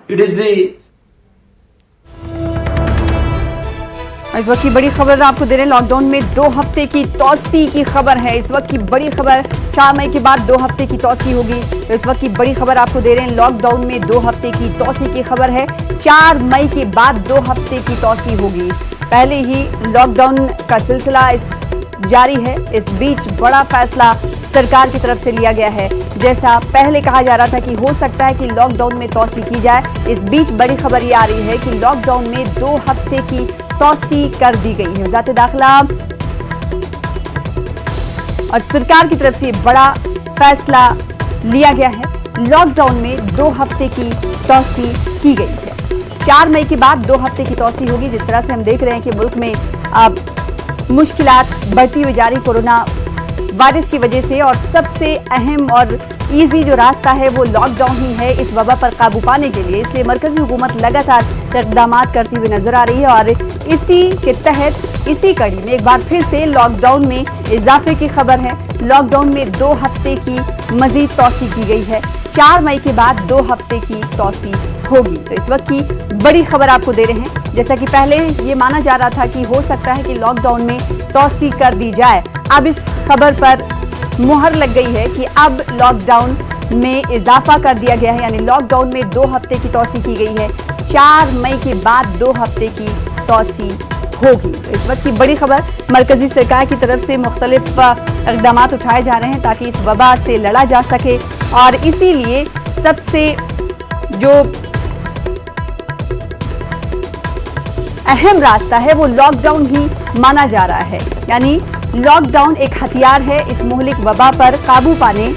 It is the इस वक्त की बड़ी खबर आपको दे रहे हैं। लॉकडाउन में 2 हफ्ते की तोसी की खबर है। इस वक्त की बड़ी खबर 4 मई के बाद 2 हफ्ते की तोसी होगी। तो इस वक्त की बड़ी खबर आपको दे रहे हैं। लॉकडाउन में 2 हफ्ते की तोसी की खबर है। 4 मई के बाद 2 हफ्ते की तोसी होगी। पहले ही लॉकडाउन का सिलसिला जारी है। इस बीच बड़ा फैसला सरकार की तरफ से लिया गया है। जैसा पहले कहा जा रहा था कि हो सकता है कि लॉकडाउन में तोसी की जाए, इस बीच बड़ी खबर ये आ रही है कि लॉकडाउन में 2 हफ्ते की तोसी कर दी गई है। वज़ारत दाखिला और सरकार की तरफ से बड़ा फैसला लिया गया है। लॉकडाउन में 2 हफ्ते की तोसी की गई है। 4 मई के बाद 2 हफ्ते की तोसी होगी। जिस तरह से हम देख रहे हैं कि मुल्क में अब मुश्किलात बढ़ती हुई जा रही कोरोना वायरस की वजह से, और सबसे अहम और इजी जो रास्ता है वो लॉकडाउन ही है इस वबा पर काबू पाने के लिए। इसलिए मरकजी हुकूमत लगातार इक़दाम करती हुई नजर आ रही है और इसी के तहत इसी कड़ी में एक बार फिर से लॉकडाउन में इजाफे की खबर है। लॉकडाउन में 2 हफ्ते की मजीद तोसी की गई है। 4 मई के बाद 2 हफ्ते की तोसी होगी। तो इस वक्त की बड़ी खबर आपको दे रहे हैं। जैसा कि पहले ये माना जा रहा था कि हो सकता है कि लॉकडाउन में तोसी कर दी जाए, अब इस खबर पर मुहर लग गई है कि अब लॉकडाउन में इजाफा कर दिया गया है। यानी लॉकडाउन में 2 हफ्ते की तोसी की गई है। 4 मई के बाद 2 हफ्ते की तोसी होगी। तो इस वक्त की बड़ी खबर, मरकजी सरकार की तरफ से मुख्तलिफ इक़दाम उठाए जा रहे हैं ताकि इस वबा से लड़ा जा सके, और इसीलिए सबसे जो अहम रास्ता है वो लॉकडाउन ही माना जा रहा है। यानी लॉकडाउन एक हथियार है इस मुहलिक वबा पर काबू पाने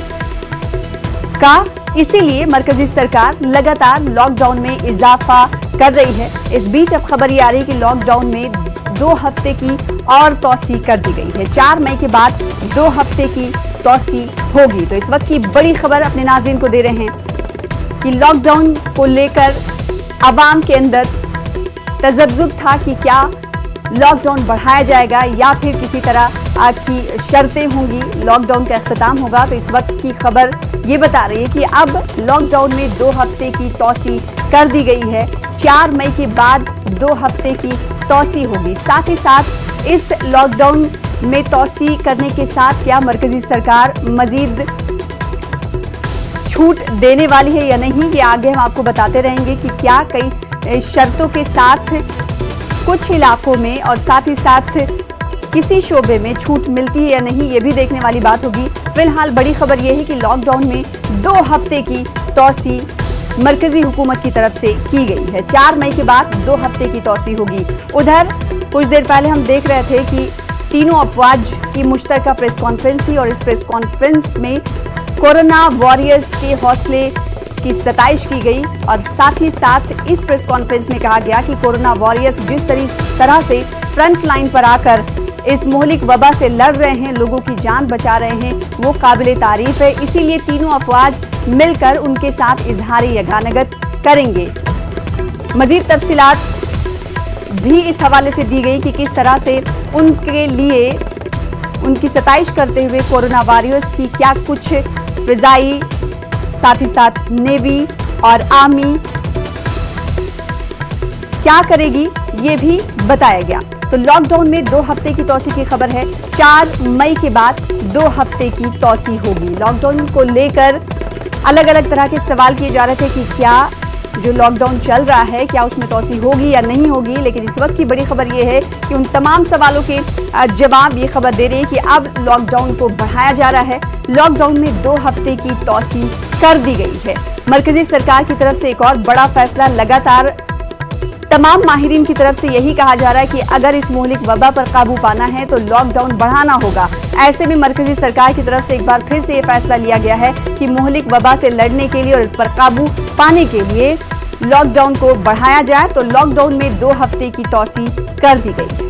का। इसीलिए मरकजी सरकार लगातार लॉकडाउन में इजाफा कर रही है। इस बीच अब खबर ये आ रही है कि लॉकडाउन में 2 हफ्ते की और तोसी कर दी गई है। 4 मई के बाद 2 हफ्ते की तोसी होगी। तो इस वक्त की बड़ी खबर अपने नाज़रीन को दे रहे हैं कि लॉकडाउन को लेकर आवाम के अंदर तजब्जुब था कि क्या लॉकडाउन बढ़ाया जाएगा या फिर किसी तरह की शर्तें होंगी, लॉकडाउन का इख्तिताम होगा। तो इस वक्त की खबर ये बता रही है कि अब लॉकडाउन में 2 हफ्ते की तोसी कर दी गई है। 4 मई के बाद 2 हफ्ते की तोसी होगी। साथ ही साथ इस लॉकडाउन में तोसी करने के साथ क्या मरकजी सरकार मजीद छूट देने वाली है या नहीं, ये आगे हम आपको बताते रहेंगे कि क्या कई शर्तों के साथ कुछ इलाकों में और साथ ही साथ किसी शोबे में छूट मिलती है या नहीं, ये भी देखने वाली बात होगी। फिलहाल बड़ी खबर यह है कि लॉकडाउन में 2 हफ्ते की तोसी मरकजी हुकूमत की तरफ से की गई है। 4 मई के बाद 2 हफ्ते की तोसी होगी। उधर कुछ देर पहले हम देख रहे थे कि तीनों अफवाज की मुश्तरका प्रेस कॉन्फ्रेंस थी, और इस प्रेस कॉन्फ्रेंस में कोरोना वॉरियर्स के हौसले की सताइश की गई, और साथ ही साथ इस प्रेस कॉन्फ्रेंस में कहा गया कि कोरोना वॉरियर्स जिस तरह से फ्रंट लाइन पर आकर इस मुहलिक वबा से लड़ रहे हैं, लोगों की जान बचा रहे हैं, वो काबिले तारीफ है। इसीलिए तीनों अफवाज मिलकर उनके साथ इजहार यगानगत करेंगे। मजीद तफसीलात भी इस हवाले से दी गई कि किस तरह से उनके लिए उनकी सताइश करते हुए कोरोना वॉरियर्स की क्या कुछ फिजाई, साथ ही साथ नेवी और आर्मी क्या करेगी, ये भी बताया गया। तो लॉकडाउन में 2 हफ्ते की तोसी की खबर है। 4 मई के बाद 2 हफ्ते की तोसी होगी। लॉकडाउन को लेकर अलग अलग तरह के सवाल किए जा रहे थे कि क्या जो लॉकडाउन चल रहा है क्या उसमें तोसी होगी या नहीं होगी, लेकिन इस वक्त की बड़ी खबर यह है कि उन तमाम सवालों के जवाब ये खबर दे रही है कि अब लॉकडाउन को बढ़ाया जा रहा है। लॉकडाउन में 2 हफ्ते की तोसी कर दी गई है। मरकजी सरकार की तरफ से एक और बड़ा फैसला, लगातार तमाम माहिरीन की तरफ से यही कहा जा रहा है कि अगर इस मुहलिक वबा पर काबू पाना है तो लॉकडाउन बढ़ाना होगा। ऐसे में मरकजी सरकार की तरफ से एक बार फिर से ये फैसला लिया गया है कि मुहलिक वबा से लड़ने के लिए और इस पर काबू पाने के लिए लॉकडाउन को बढ़ाया जाए। तो लॉकडाउन में 2 हफ्ते की तोसी कर दी गई है।